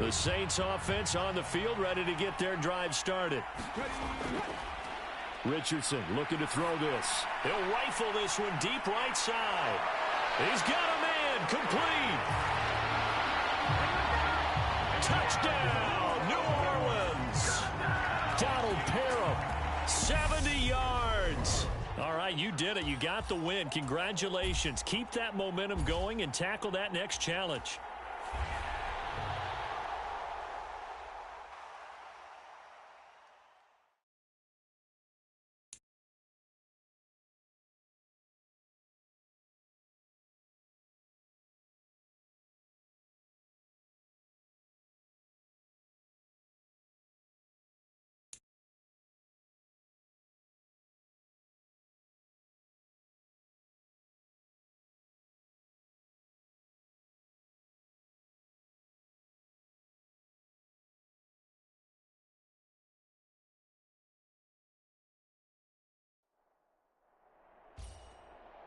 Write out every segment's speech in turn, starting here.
The Saints offense on the field, ready to get their drive started. Richardson looking to throw this. He'll rifle this one deep right side. He's got a man, complete. Touchdown, New Orleans. Donald Parham, 70 yards. All right, you did it. You got the win. Congratulations. Keep that momentum going and tackle that next challenge.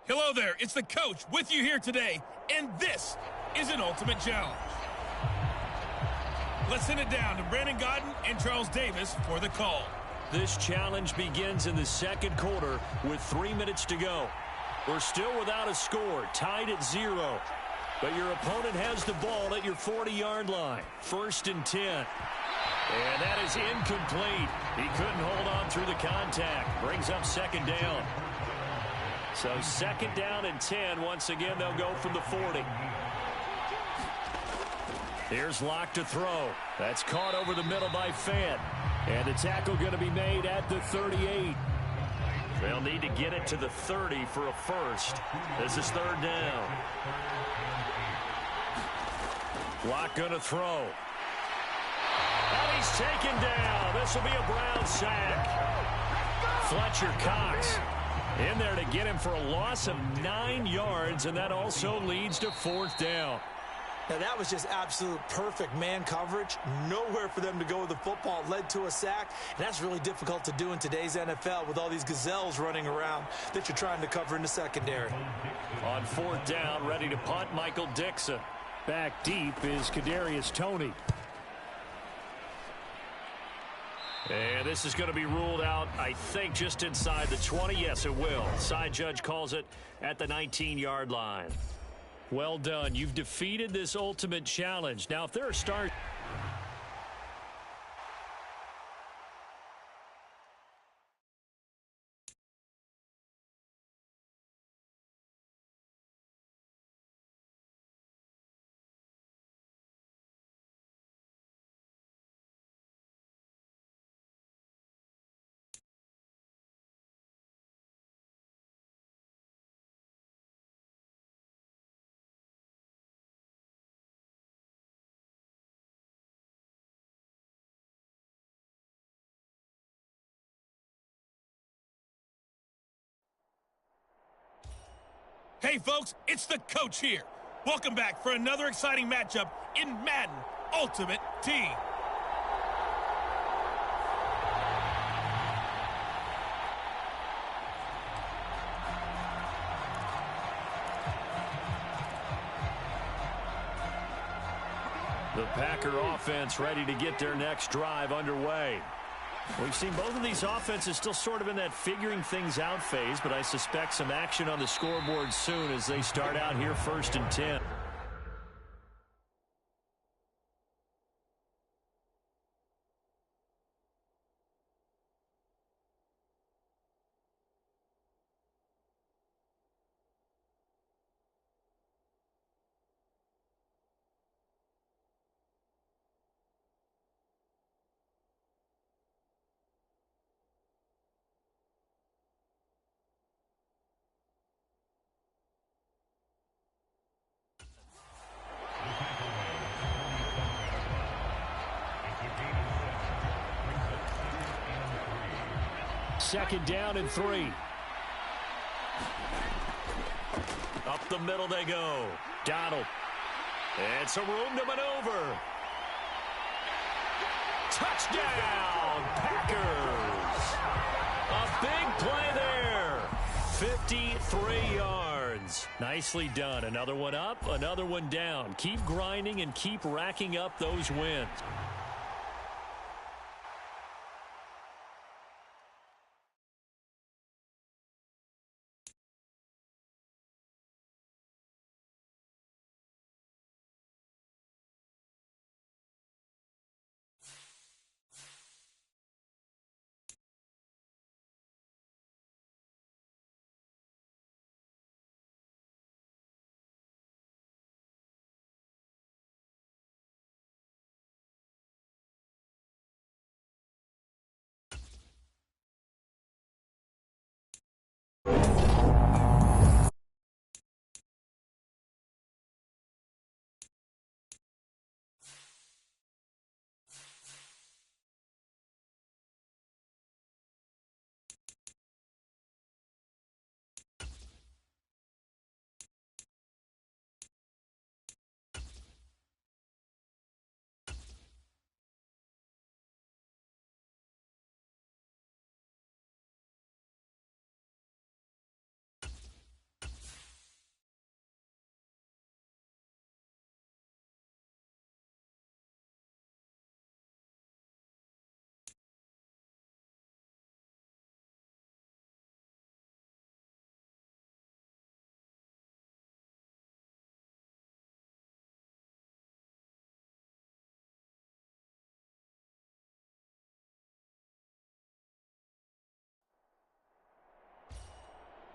Hello there, it's the coach with you here today, and this is an ultimate challenge. Let's send it down to Brandon Godden and Charles Davis for the call. This challenge begins in the second quarter with 3 minutes to go. We're still without a score, tied at 0. But your opponent has the ball at your 40-yard line. 1st and 10. And that is incomplete. He couldn't hold on through the contact. Brings up 2nd down. So 2nd down and 10. Once again, they'll go from the 40. Here's Locke to throw. That's caught over the middle by Fant. And the tackle going to be made at the 38. They'll need to get it to the 30 for a first. This is 3rd down. Locke going to throw. And he's taken down. This will be a Brown sack. Fletcher Cox in there to get him for a loss of 9 yards, and that also leads to 4th down. Now, that was just absolute perfect man coverage. Nowhere for them to go with the football. Led to a sack, and that's really difficult to do in today's NFL with all these gazelles running around that you're trying to cover in the secondary. On 4th down, ready to punt, Michael Dixon. Back deep is Kadarius Toney. And this is going to be ruled out, I think, just inside the 20. Yes, it will. Side judge calls it at the 19-yard line. Well done. You've defeated this ultimate challenge. Now, if there are stars... Hey, folks, it's the coach here. Welcome back for another exciting matchup in Madden Ultimate Team. The Packer offense ready to get their next drive underway. We've seen both of these offenses still sort of in that figuring things out phase, but I suspect some action on the scoreboard soon as they start out here 1st and 10. Second down and 3. Up the middle they go. Donald. And some room to maneuver. Touchdown, Packers. A big play there. 53 yards. wins. Nicely done. Another one up, another one down. Keep grinding and keep racking up those wins.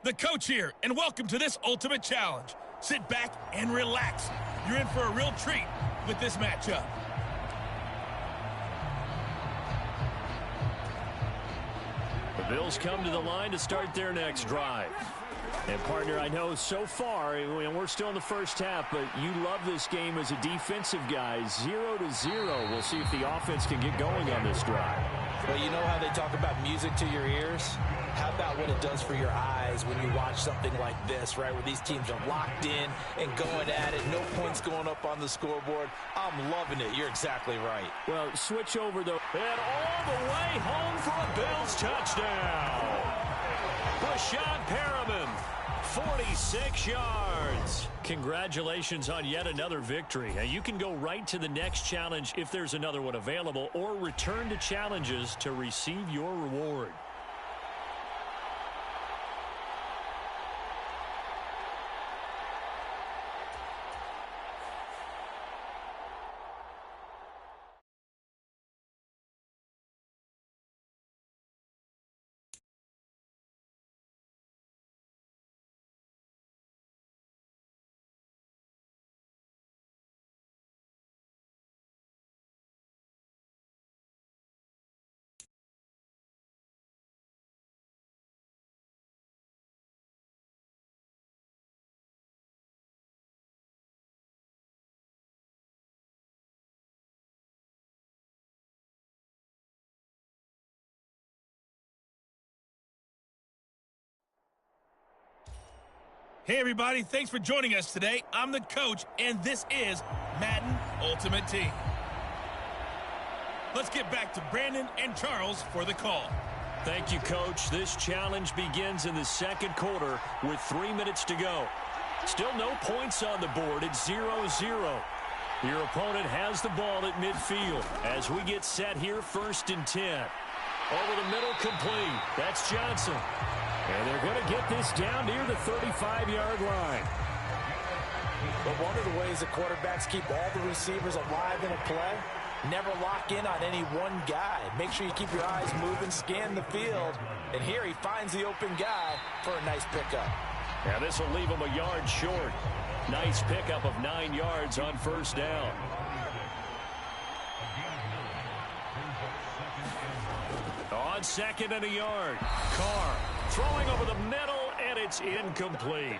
The coach here, and welcome to this ultimate challenge. Sit back and relax. You're in for a real treat with this matchup. The Bills come to the line to start their next drive. And, partner, I know so far, and we're still in the first half, but you love this game as a defensive guy. 0-0. We'll see if the offense can get going on this drive. Well, you know how they talk about music to your ears? How about what it does for your eyes when you watch something like this, right, where these teams are locked in and going at it, no points going up on the scoreboard? I'm loving it. You're exactly right. Well, switch over, though. And all the way home for a Bills touchdown. Rashad Perriman, 46 yards. Congratulations on yet another victory. Now, you can go right to the next challenge if there's another one available, or return to challenges to receive your reward. Hey, everybody. Thanks for joining us today. I'm the coach, and this is Madden Ultimate Team. Let's get back to Brandon and Charles for the call. Thank you, Coach. This challenge begins in the second quarter with 3 minutes to go. Still no points on the board. It's 0-0. Your opponent has the ball at midfield as we get set here, 1st and 10. Over the middle, complete. That's Johnson. And they're going to get this down near the 35-yard line. But one of the ways the quarterbacks keep all the receivers alive in a play, never lock in on any one guy. Make sure you keep your eyes moving, scan the field. And here he finds the open guy for a nice pickup. Now this will leave him a yard short. Nice pickup of 9 yards on 1st down. On 2nd and a yard. Carr throwing over the middle, and it's incomplete.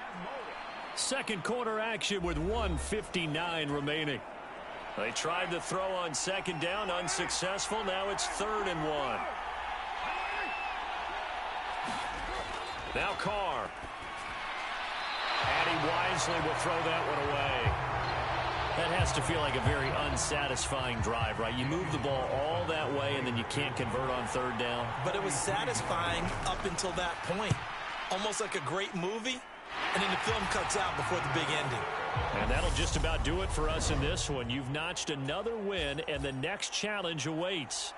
Second quarter action with 1:59 remaining. They tried to throw on 2nd down, unsuccessful. Now it's 3rd and 1. Now Carr. And he wisely will throw that one away. That has to feel like a very unsatisfying drive, right? You move the ball all that way, and then you can't convert on 3rd down. But it was satisfying up until that point. Almost like a great movie And then the film cuts out before the big ending. And that'll just about do it for us in this one. You've notched another win, and the next challenge awaits.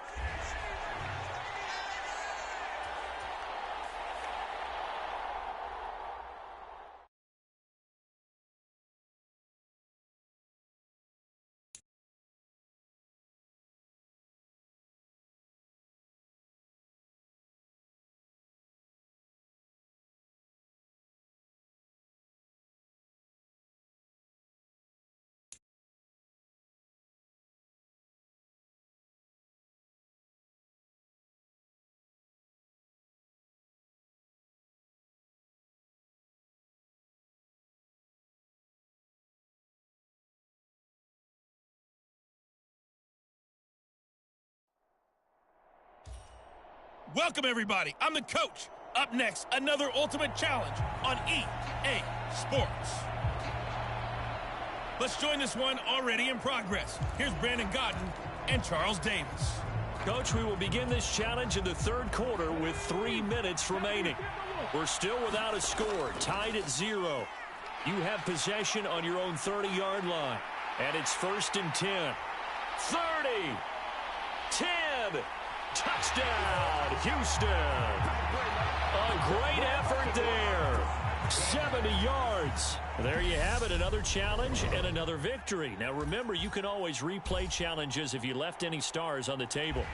Welcome, everybody. I'm the coach. Up next, another Ultimate Challenge on EA Sports. Let's join this one already in progress. Here's Brandon Godden and Charles Davis. Coach, we will begin this challenge in the third quarter with 3 minutes remaining. We're still without a score, tied at 0. You have possession on your own 30-yard line. And it's 1st and 10. 30. 10. Touchdown, Houston. A great effort there. 70 yards. There you have it, another challenge and another victory. Now remember, you can always replay challenges if you left any stars on the table.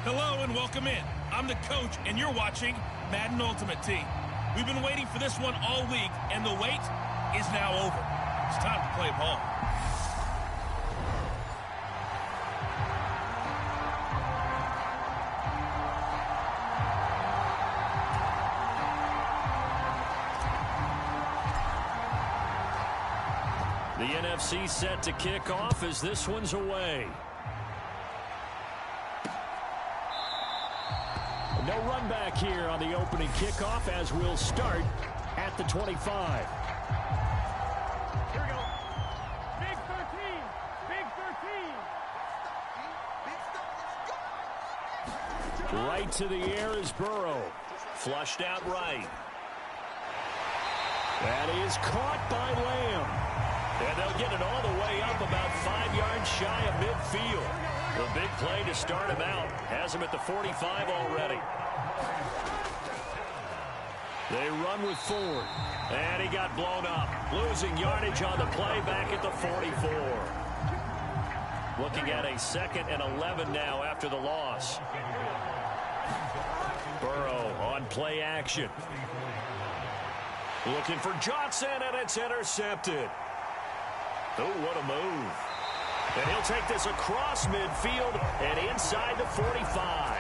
Hello and welcome in. I'm the coach, and you're watching Madden Ultimate Team. We've been waiting for this one all week, and the wait is now over. It's time to play ball. The NFC set to kick off as this one's away. No run back here on the opening kickoff as we'll start at the 25. Here we go. Big 13. Big 13. Right to the air is Burrow. Flushed out right. That is caught by Lamb. And they'll get it all the way up about 5 yards shy of midfield. The big play to start him out. Has him at the 45 already. They run with Ford. And he got blown up. Losing yardage on the play back at the 44. Looking at a 2nd and 11 now after the loss. Burrow on play action. Looking for Johnson, and it's intercepted. Oh, what a move. And he'll take this across midfield and inside the 45.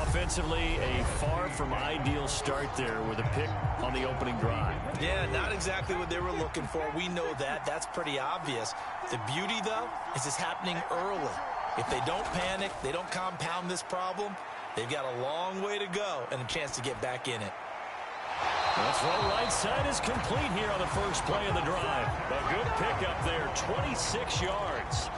Offensively, a far from ideal start there with a pick on the opening drive. Yeah, not exactly what they were looking for. We know that. That's pretty obvious. The beauty, though, is it's happening early. If they don't panic, they don't compound this problem, they've got a long way to go and a chance to get back in it. That's right. Right side is complete here on the first play of the drive. A good pickup there, 26 yards.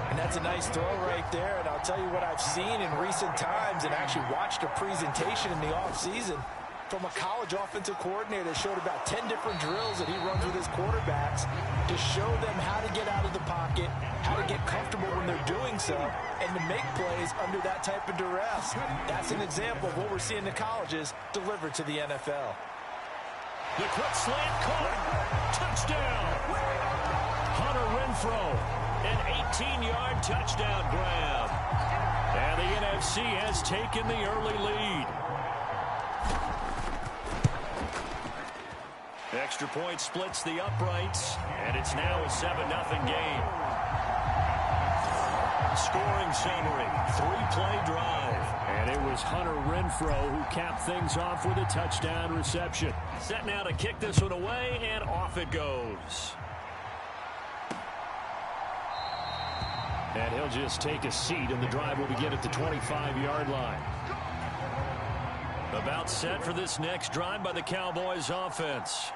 And that's a nice throw right there. And I'll tell you what I've seen in recent times and actually watched a presentation in the offseason from a college offensive coordinator that showed about 10 different drills that he runs with his quarterbacks to show them how to get out of the pocket, how to get comfortable when they're doing so, and to make plays under that type of duress. That's an example of what we're seeing in the colleges delivered to the NFL. The quick slant caught. Touchdown. Hunter Renfrow, an 18-yard touchdown grab. And the NFC has taken the early lead. Extra point splits the uprights, and it's now a 7-0 game. Scoring summary, 3-play drive. And it was Hunter Renfrow who capped things off with a touchdown reception. Set now to kick this one away, and off it goes. And he'll just take a seat, and the drive will begin at the 25-yard line. About set for this next drive by the Cowboys offense.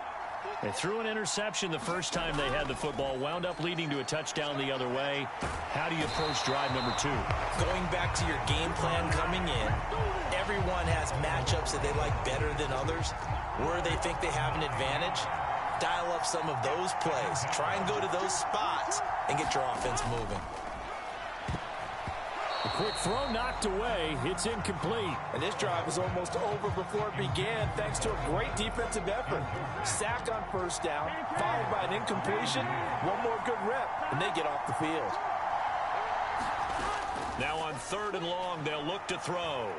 They threw an interception the first time they had the football, wound up leading to a touchdown the other way. How do you approach drive number 2? Going back to your game plan coming in, everyone has matchups that they like better than others. Where they think they have an advantage, dial up some of those plays. Try and go to those spots and get your offense moving. A quick throw knocked away. It's incomplete. And this drive was almost over before it began thanks to a great defensive effort. Sack on first down, followed by an incompletion. One more good rep, and they get off the field. Now on 3rd and long, they'll look to throw.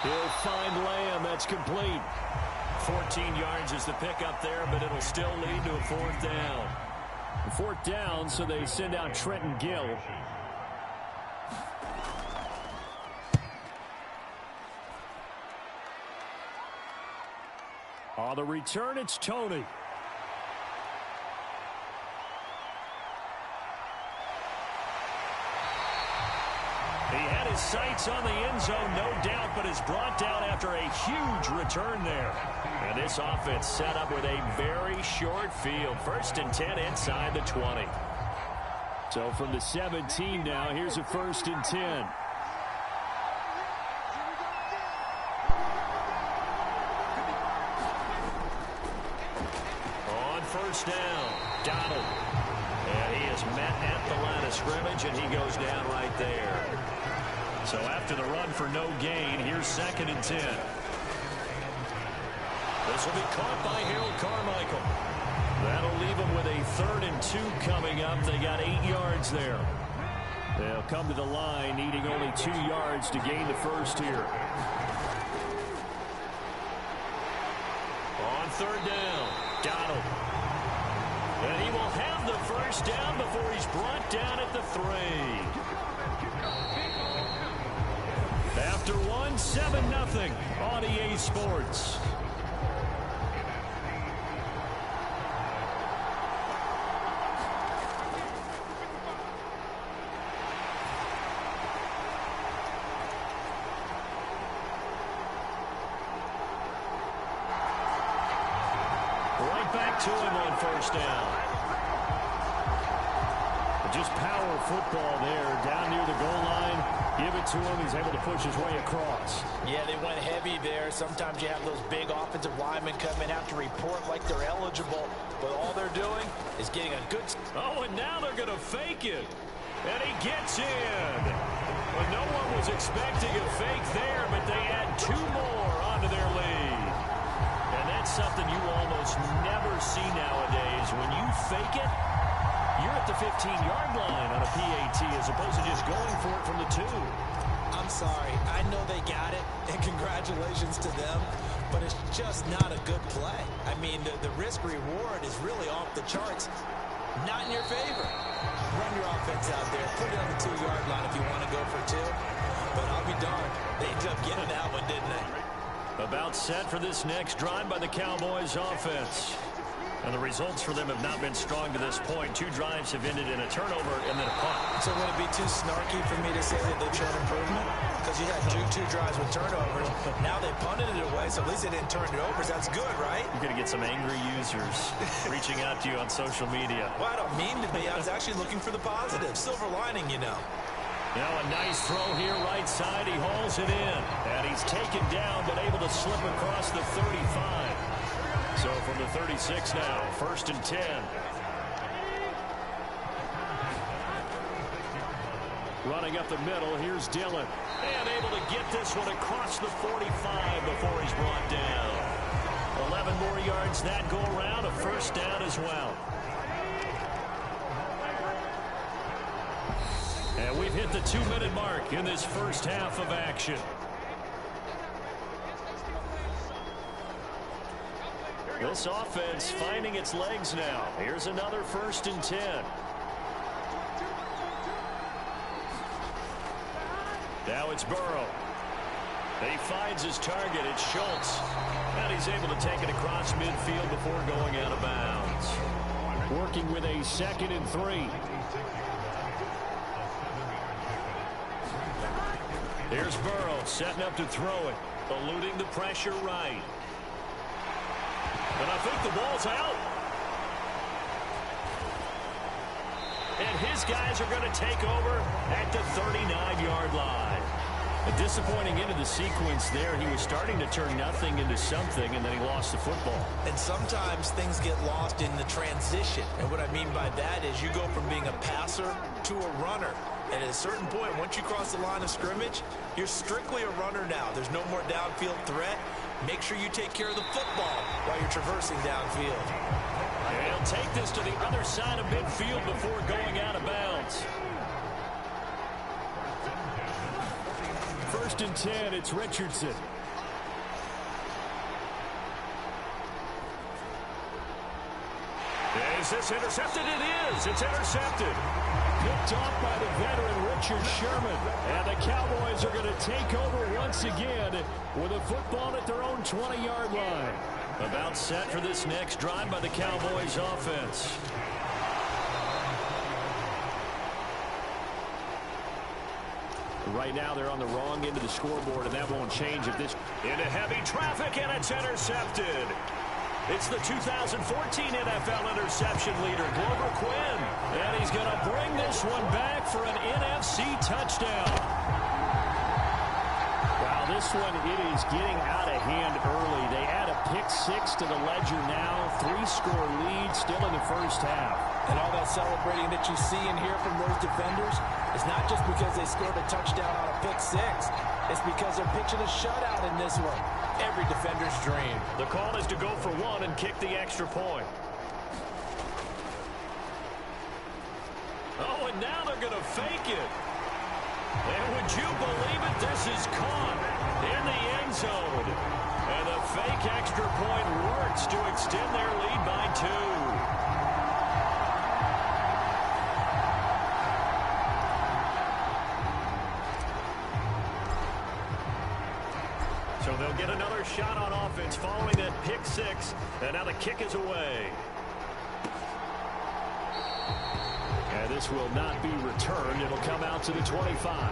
He'll find Lamb. That's complete. 14 yards is the pickup there, but it'll still lead to a 4th down. 4th down, so they send out Trenton Gill. On the return, it's Tony. He had his sights on the end zone, no doubt, but is brought down after a huge return there. And this offense set up with a very short field. 1st and 10 inside the 20. So from the 17 now, here's a 1st and 10. First down, Donald. And he is met at the line of scrimmage, and he goes down right there. So after the run for no gain, here's 2nd and 10. This will be caught by Harold Carmichael. That'll leave them with a 3rd and 2 coming up. They got 8 yards there. They'll come to the line, needing only 2 yards to gain the first here. On third down, Donald. And he will have the first down before he's brought down at the 3. After one, 7-0 on EA Sports. Back to him on first down. Just power football there, down near the goal line. Give it to him. He's able to push his way across. Yeah, they went heavy there. Sometimes you have those big offensive linemen come in, have to report like they're eligible, but all they're doing is getting a good... Oh, and now they're going to fake it. And he gets in. Well, no one was expecting a fake there, but they add 2 more onto their lead. And that's something you almost never see nowadays. When you fake it, you're at the 15-yard line on a PAT as opposed to just going for it from the 2. I'm sorry. I know they got it, and congratulations to them, but it's just not a good play. I mean, the risk-reward is really off the charts. Not in your favor. Run your offense out there. Put it on the 2-yard line if you want to go for 2. But I'll be darned. They ended up getting that one, didn't they? About set for this next drive by the Cowboys offense. And the results for them have not been strong to this point. 2 drives have ended in a turnover and then a punt. So would it be too snarky for me to say that they've shown improvement? Because you had two drives with turnovers. Now they punted it away, so at least they didn't turn it over. So that's good, right? You're going to get some angry users reaching out to you on social media. Well, I don't mean to be. I was actually looking for the positive. Silver lining, you know. Now a nice throw here right side. He hauls it in. And he's taken down but able to slip across the 35. So from the 36 now, 1st and 10. Running up the middle, here's Dillon. And able to get this one across the 45 before he's brought down. 11 more yards that go around, a first down as well. And we've hit the 2-minute mark in this first half of action. This offense finding its legs now. Here's another 1st and 10. Now it's Burrow. He finds his target. It's Schultz. And he's able to take it across midfield before going out of bounds. Working with a 2nd and 3. Here's Burrow setting up to throw it. Eluding the pressure right. And I think the ball's out. And his guys are going to take over at the 39-yard line. A disappointing end of the sequence there. He was starting to turn nothing into something, and then he lost the football. And sometimes things get lost in the transition. And what I mean by that is you go from being a passer to a runner. And at a certain point, once you cross the line of scrimmage, you're strictly a runner now. There's no more downfield threat. Make sure you take care of the football while you're traversing downfield. And he'll take this to the other side of midfield before going out of bounds. 1st and 10, it's Richardson. Is this intercepted? It is. It's intercepted. Picked off by the veteran Richard Sherman. And the Cowboys are going to take over once again with a football at their own 20-yard line. About set for this next drive by the Cowboys offense. Right now they're on the wrong end of the scoreboard, and that won't change if this... Into heavy traffic, and it's intercepted. It's the 2014 NFL interception leader, Glover Quinn. And he's going to bring this one back for an NFC touchdown. Wow, this one, it is getting out of hand early. They add a pick-6 to the ledger now. 3-score lead still in the first half. And all that celebrating that you see and hear from those defenders is not just because they scored a touchdown on a pick-6. It's because they're pitching a shutout in this one. Every defender's dream. The call is to go for 1 and kick the extra point. Oh, and now they're going to fake it. And would you believe it? This is caught in the end zone. And the fake extra point works to extend their lead by 2. So they'll get another shot on offense following that pick 6. And now the kick is away. And this will not be returned. It'll come out to the 25.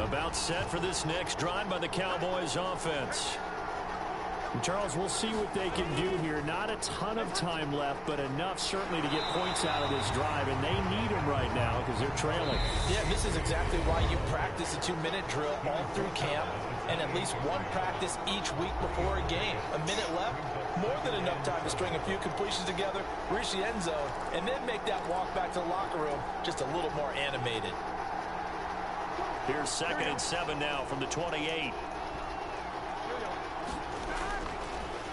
About set for this next drive by the Cowboys offense. Charles, we'll see what they can do here. Not a ton of time left, but enough certainly to get points out of this drive, and they need them right now because they're trailing. Yeah, this is exactly why you practice a 2-minute drill all through camp and at least one practice each week before a game. A minute left, more than enough time to string a few completions together, reach the end zone, and then make that walk back to the locker room just a little more animated. Here's 2nd and 7 now from the 28.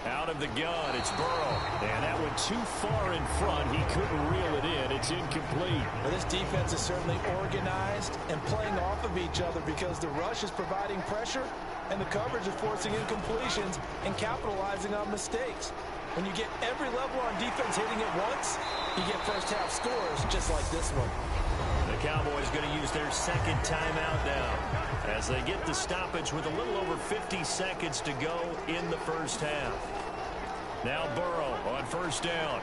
Out of the gun, it's Burrow. And that went too far in front. He couldn't reel it in. It's incomplete. Well, this defense is certainly organized and playing off of each other because the rush is providing pressure and the coverage is forcing incompletions and capitalizing on mistakes. When you get every level on defense hitting it once, you get first-half scores just like this one. The Cowboys going to use their 2nd timeout now as they get the stoppage with a little over 50 seconds to go in the first half. Now Burrow on 1st down.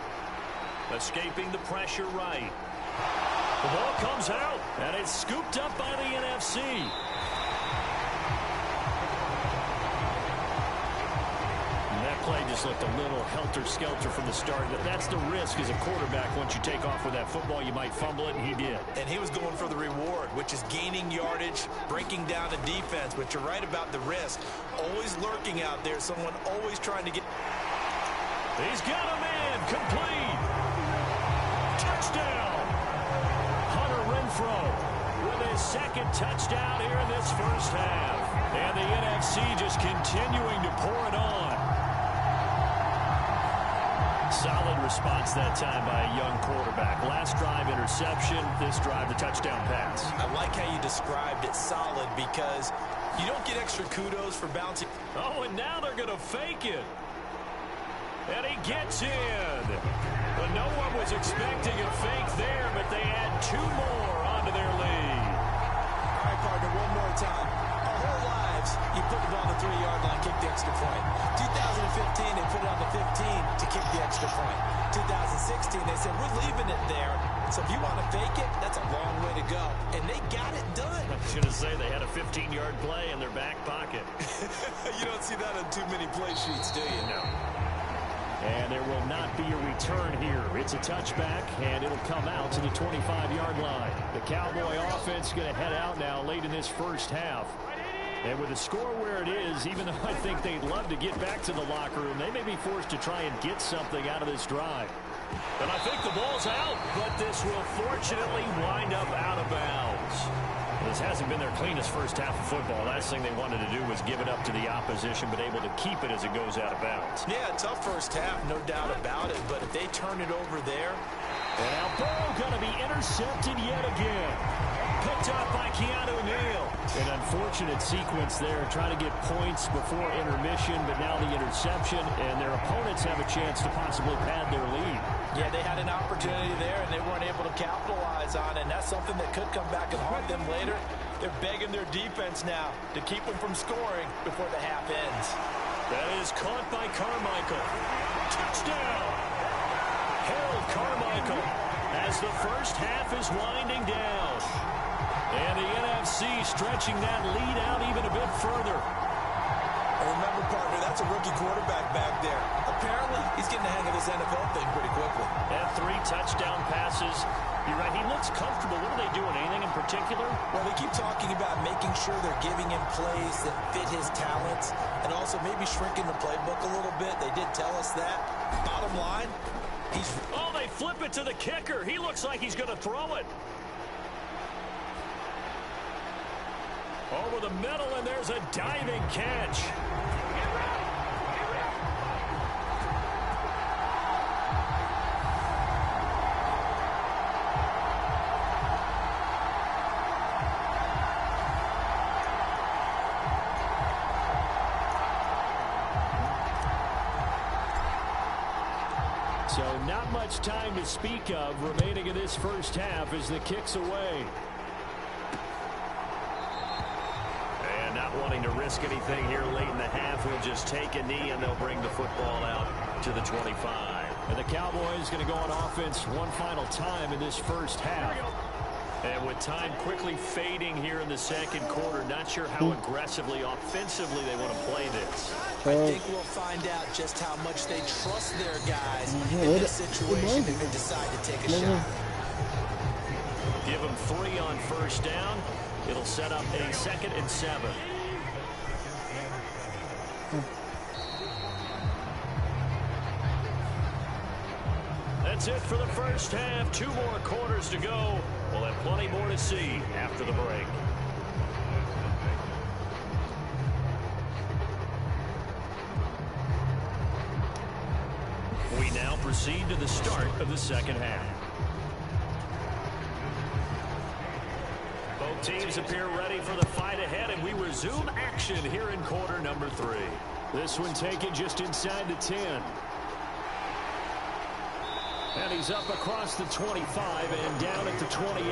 Escaping the pressure right. The ball comes out, and it's scooped up by the NFC. Play just looked a little helter-skelter from the start. That's the risk as a quarterback. Once you take off with that football, you might fumble it, and he did. And he was going for the reward, which is gaining yardage, breaking down a defense. But you're right about the risk. Always lurking out there, someone always trying to get... He's got a man, complete. Touchdown. Hunter Renfrow with his 2nd touchdown here in this first half. And the NFC just continuing to pour it on. Solid response that time by a young quarterback. Last drive, interception. This drive, the touchdown pass. I like how you described it solid because you don't get extra kudos for bouncing. Oh, and now they're going to fake it. And he gets in. But no one was expecting a fake there, but they add 2 more onto their lead. All right, partner, one more time. Our whole lives, you put it on the 3-yard line, kick the extra point. 2015, they put it on the 15 to kick the extra point. 2016, they said, we're leaving it there. So if you want to fake it, that's a long way to go. And they got it done. I was going to say they had a 15-yard play in their back pocket. You don't see that on too many play sheets, do you? No. And there will not be a return here. It's a touchback, and it'll come out to the 25-yard line. The Cowboy offense going to head out now late in this first half. And with the score where it is, even though I think they'd love to get back to the locker room, they may be forced to try and get something out of this drive. And I think the ball's out, but this will fortunately wind up out of bounds. This hasn't been their cleanest first half of football. Last thing they wanted to do was give it up to the opposition, but able to keep it as it goes out of bounds. Yeah, tough first half, no doubt about it. But if they turn it over there. And now Burrow going to be intercepted yet again. Picked up by Keanu Neal. An unfortunate sequence there, trying to get points before intermission, but now the interception, and their opponents have a chance to possibly pad their lead. Yeah, they had an opportunity there, and they weren't able to capitalize on it, and that's something that could come back and haunt them later. They're begging their defense now to keep them from scoring before the half ends. That is caught by Carmichael. Touchdown! Harold Carmichael as the first half is winding down. And the NFC stretching that lead out even a bit further. And remember, partner, that's a rookie quarterback back there. Apparently, he's getting the hang of this NFL thing pretty quickly. And 3 touchdown passes. You're right, he looks comfortable. What are they doing? Anything in particular? Well, they keep talking about making sure they're giving him plays that fit his talents and also maybe shrinking the playbook a little bit. They did tell us that. Bottom line, he's... Oh, they flip it to the kicker. He looks like he's going to throw it. Over the middle, and there's a diving catch. not much time to speak of remaining in this first half as the kick's away. And not wanting to risk anything here late in the half, he'll just take a knee and they'll bring the football out to the 25. And the Cowboys going to go on offense one final time in this first half. And with time quickly fading here in the second quarter, not sure how aggressively, offensively they want to play this. I think we'll find out just how much they trust their guys in this situation if they decide to take a shot. Give them 3 on first down. It'll set up a 2nd and 7. That's it for the first half. 2 more quarters to go. We'll have plenty more to see after the break. We now proceed to the start of the second half. Both teams appear ready for the fight ahead, and we resume action here in quarter number 3. This one taken just inside the 10. And he's up across the 25 and down at the 28.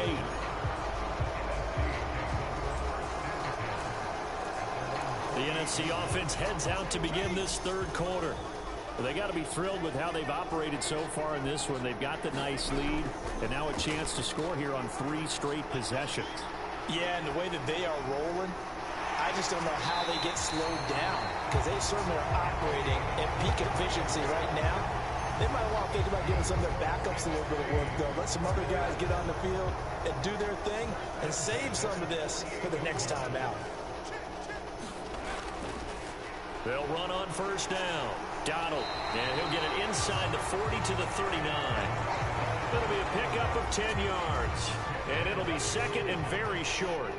The NFC offense heads out to begin this third quarter. Well, they got to be thrilled with how they've operated so far in this one. They've got the nice lead, and now a chance to score here on 3 straight possessions. Yeah, and the way that they are rolling, I just don't know how they get slowed down, because they certainly are operating at peak efficiency right now. They might want to think about giving some of their backups a little bit of work, though. Let some other guys get on the field and do their thing and save some of this for the next time out. They'll run on first down. Donald, and he'll get it inside the 40 to the 39. It'll be a pickup of 10 yards, and it'll be 2nd and very short.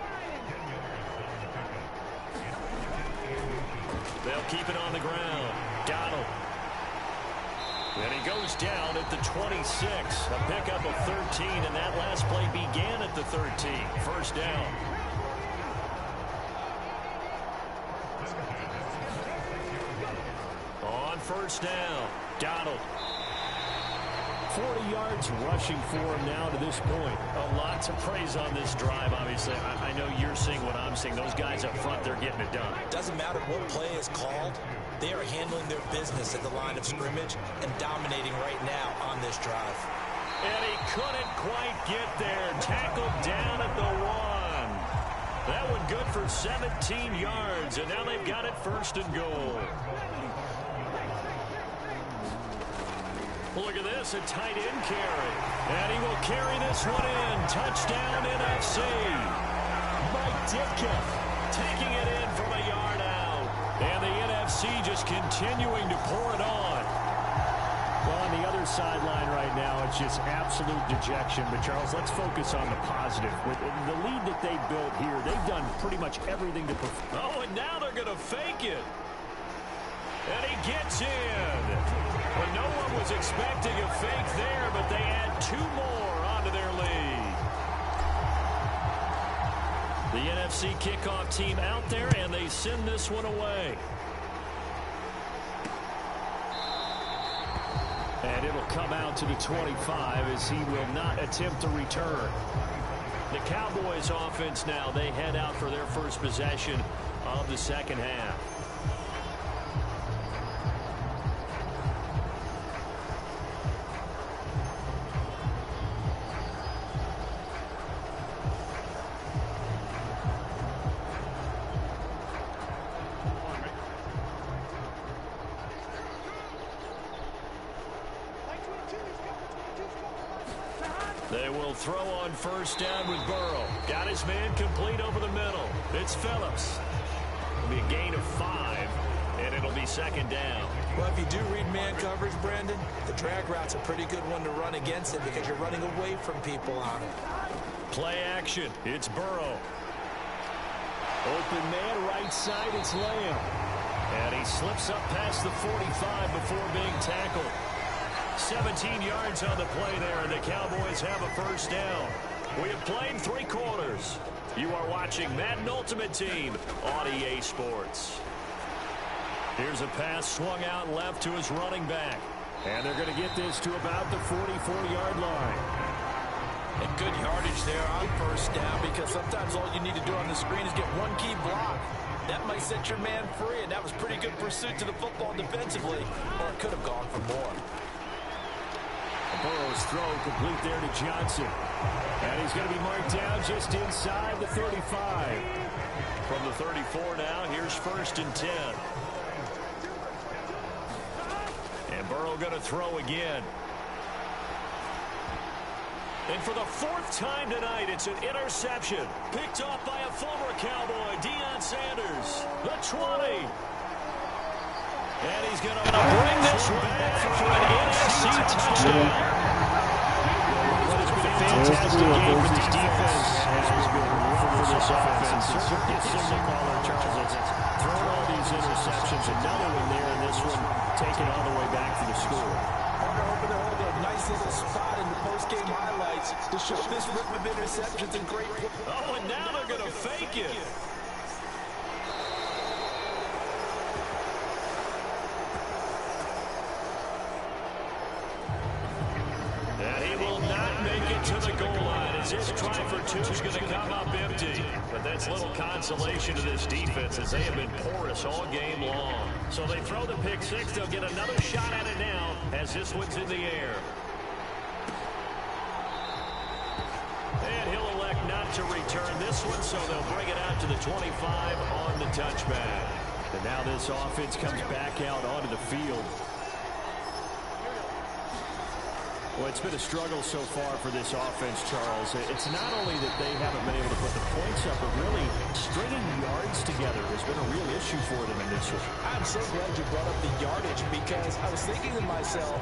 They'll keep it on the ground. Donald. And he goes down at the 26. A pickup of 13, and that last play began at the 13. First down. On first down, Donald. 40 yards rushing for him now to this point. A lot to praise on this drive, obviously. I know you're seeing what I'm seeing. Those guys up front, they're getting it done. Doesn't matter what play is called. They are handling their business at the line of scrimmage and dominating right now on this drive. And he couldn't quite get there. Tackled down at the 1. That one good for 17 yards, and now they've got it 1st and goal. Look at this, a tight end carry. And he will carry this one in. Touchdown, NFC. Mike Ditka taking it in from a yard out. And the NFC just continuing to pour it on. Well, on the other sideline right now, it's just absolute dejection. But, Charles, let's focus on the positive. With the lead that they built here, they've done pretty much everything to perform. Oh, and now they're going to fake it. And he gets in. Well, no one was expecting a fake there, but they add 2 more onto their lead. The NFC kickoff team out there, and they send this one away. And it'll come out to the 25 as he will not attempt to return. The Cowboys offense now, they head out for their first possession of the second half. They will throw on first down with Burrow. Got his man complete over the middle. It's Phillips. It'll be a gain of 5, and it'll be 2nd down. Well, if you do read man coverage, Brandon, the drag route's a pretty good one to run against it because you're running away from people on it. Play action. It's Burrow. Open man, right side, it's Lamb. And he slips up past the 45 before being tackled. 17 yards on the play there, and the Cowboys have a first down. We have played 3 quarters. You are watching Madden Ultimate Team on EA Sports. Here's a pass swung out left to his running back. And they're going to get this to about the 44-yard line. And good yardage there on first down, because sometimes all you need to do on the screen is get one key block. That might set your man free, and that was pretty good pursuit to the football defensively, or it could have gone for more. Burrow's throw complete there to Johnson. And he's going to be marked down just inside the 35. From the 34 now, here's 1st and 10. And Burrow going to throw again. And for the 4th time tonight, it's an interception. Picked off by a former Cowboy, Deion Sanders. The 20. And he's going to bring this back for an NFC touchdown. It's been a fantastic game for this defense. Has been for this offense. It's similar caller, Charles. It's thrown all these interceptions. Another one there, and this one taken all the way back for the score. They're hoping to hold a nice little spot in the post-game highlights to show this rip of interceptions and great play. Oh, and now they're going to fake it. And he will not make it to the goal line, as this try for 2 is going to come up empty. But that's little consolation to this defense, as they have been porous all game long. So they throw the pick 6. They'll get another shot at it now, as this one's in the air. And he'll elect not to return this one, so they'll bring it out to the 25 on the touchback. And now this offense comes back out onto the field. Well, it's been a struggle so far for this offense, Charles. It's not only that they haven't been able to put the points up, but really stringing yards together has been a real issue for them in this one. I'm so glad you brought up the yardage, because I was thinking to myself,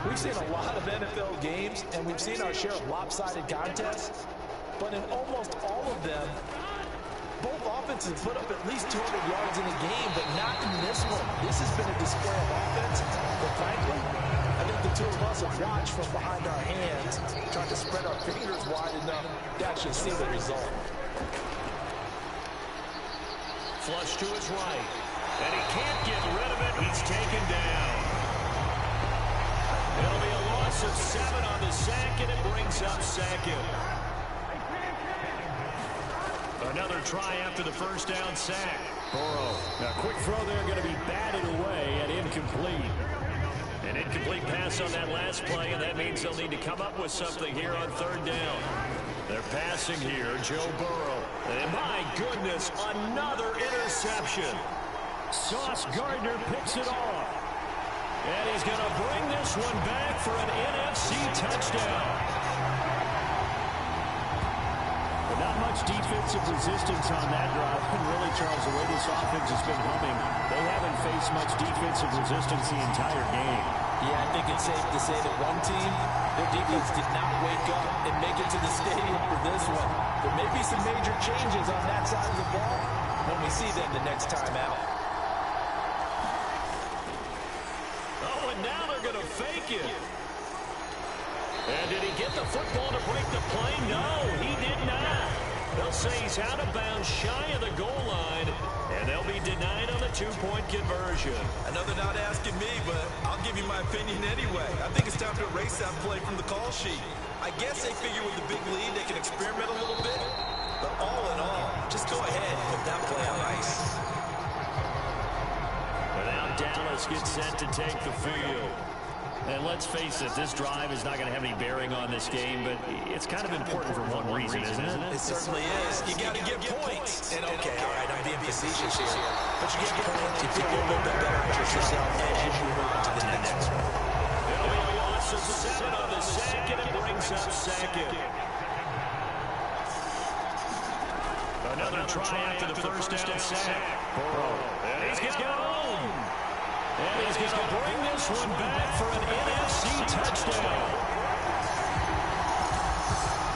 we've seen a lot of NFL games, and we've seen our share of lopsided contests, but in almost all of them, both offenses put up at least 200 yards in a game, but not in this one. This has been a display of offense, but frankly, I think the two of us have watched from behind our hands, trying to spread our fingers wide enough to actually see the result. Flush to his right. And he can't get rid of it. He's taken down. It'll be a loss of 7 on the sack, and it brings up 2nd. Another try after the first down sack. Burrow. Now, quick throw there, going to be batted away and incomplete. An incomplete pass on that last play, and that means they'll need to come up with something here on 3rd down. They're passing here, Joe Burrow. And my goodness, another interception. Sauce Gardner picks it off. And he's going to bring this one back for an NFC touchdown. Not much defensive resistance on that drive. And really, Charles, the way this offense has been humming, they haven't faced much defensive resistance the entire game. Yeah, I think it's safe to say that one team, their defense did not wake up and make it to the stadium for this one. There may be some major changes on that side of the ball when we see them the next time out. Oh, and now they're going to fake it. And did he get the football to break the play? No, he did not. They'll say he's out of bounds shy of the goal line, and they'll be denied on the 2-point conversion. I know they're not asking me, but I'll give you my opinion anyway. I think it's time to erase that play from the call sheet. I guess they figure with the big lead they can experiment a little bit, but all in all, just go ahead and put that play on ice. But now Dallas gets set to take the field. And let's face it, this drive is not going to have any bearing on this game, but it's kind of important for one reason, isn't it? It certainly is. You got to get points. And okay, all right, I'm being facetious here, but you get points. You feel a little bit better about yourself as you move on to the next one. It'll be a loss of 7 on the sack, and it brings up 2nd. Another try after the first down sack. Burrow. And he's got home. And he's going to bring this one back for an NFC touchdown.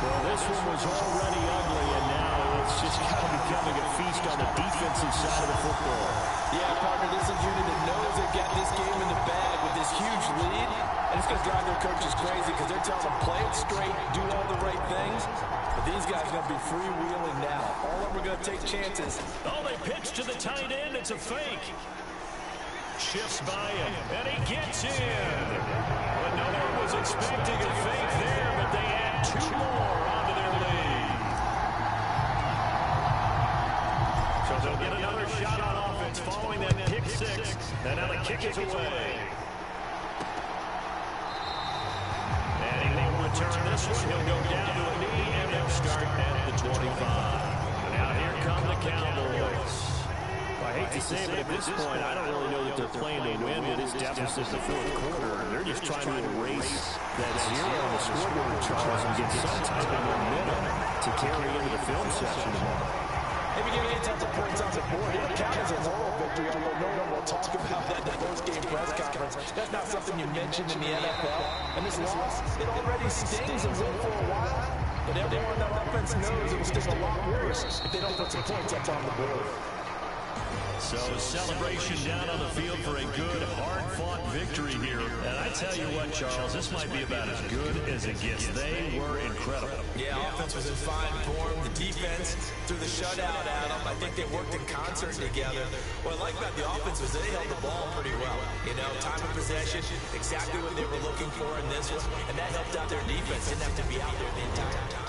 Well, this one was already ugly, and now it's just kind of becoming a feast on the defensive side of the football. Yeah, partner, this is a unit that knows they've got this game in the bag with this huge lead, and it's going to drive their coaches crazy because they're telling them play it straight, do all the right things. But these guys are going to be freewheeling now. All of them are going to take chances. Oh, they pitch to the tight end. It's a fake. shifts by him, and he gets in. But no one was expecting a fake there, but they add 2 more onto their lead. So they'll get another shot on offense following that pick 6, and now the kick is away. And he won't return this one. He'll go down to a knee, and they'll start at the 25. Now here come the Cowboys. I hate to say it, but at this point, I don't really know that they're playing to win with this deficit in the 4th quarter. They're just trying to erase that 0 on the scoreboard, Charles, and get some type of momentum to carry into the film section tomorrow. Maybe get 8 types of points on the board. It would count as a moral victory, although no one will talk about that in the post-game press conference. That's not something you mentioned in the NFL. And this loss, it already stings and will for a while. But everyone on offense knows it will sting a lot worse if they don't put some points up on the board. So celebration down on the field for a good, hard-fought victory here. And I tell you what, Charles, this might be about as good as it gets. They were incredible. Yeah, offense was in fine form. The defense threw the shutout at them. I think they worked in concert together. What I like about the offense was they held the ball pretty well. You know, time of possession, exactly what they were looking for in this one. And that helped out their defense. Didn't have to be out there the entire time.